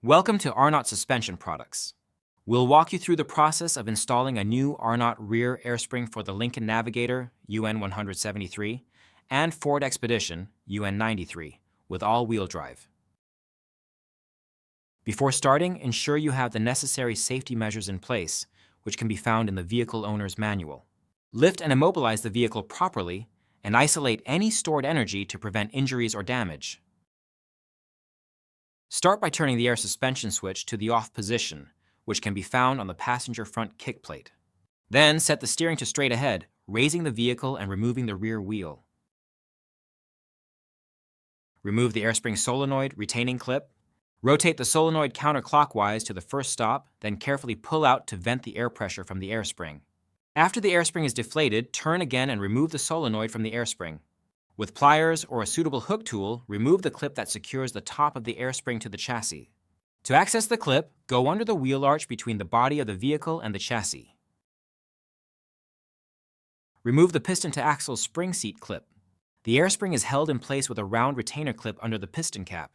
Welcome to Arnott Suspension Products. We'll walk you through the process of installing a new Arnott rear air spring for the Lincoln Navigator UN173 and Ford Expedition UN93 with all-wheel drive. Before starting, ensure you have the necessary safety measures in place, which can be found in the vehicle owner's manual. Lift and immobilize the vehicle properly and isolate any stored energy to prevent injuries or damage. Start by turning the air suspension switch to the off position, which can be found on the passenger front kick plate. Then set the steering to straight ahead, raising the vehicle and removing the rear wheel. Remove the air spring solenoid retaining clip. Rotate the solenoid counterclockwise to the first stop, then carefully pull out to vent the air pressure from the air spring. After the air spring is deflated, turn again and remove the solenoid from the air spring. With pliers or a suitable hook tool, remove the clip that secures the top of the air spring to the chassis. To access the clip, go under the wheel arch between the body of the vehicle and the chassis. Remove the piston-to-axle spring seat clip. The air spring is held in place with a round retainer clip under the piston cap.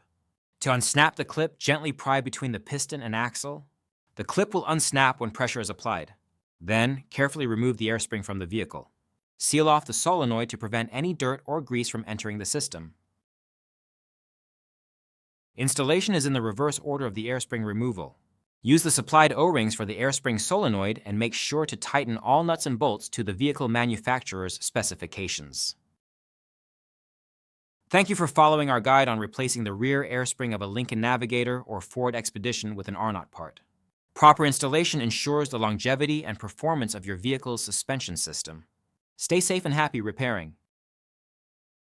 To unsnap the clip, gently pry between the piston and axle. The clip will unsnap when pressure is applied. Then, carefully remove the air spring from the vehicle. Seal off the solenoid to prevent any dirt or grease from entering the system. Installation is in the reverse order of the air spring removal. Use the supplied O-rings for the air spring solenoid and make sure to tighten all nuts and bolts to the vehicle manufacturer's specifications. Thank you for following our guide on replacing the rear air spring of a Lincoln Navigator or Ford Expedition with an Arnott part. Proper installation ensures the longevity and performance of your vehicle's suspension system. Stay safe and happy repairing.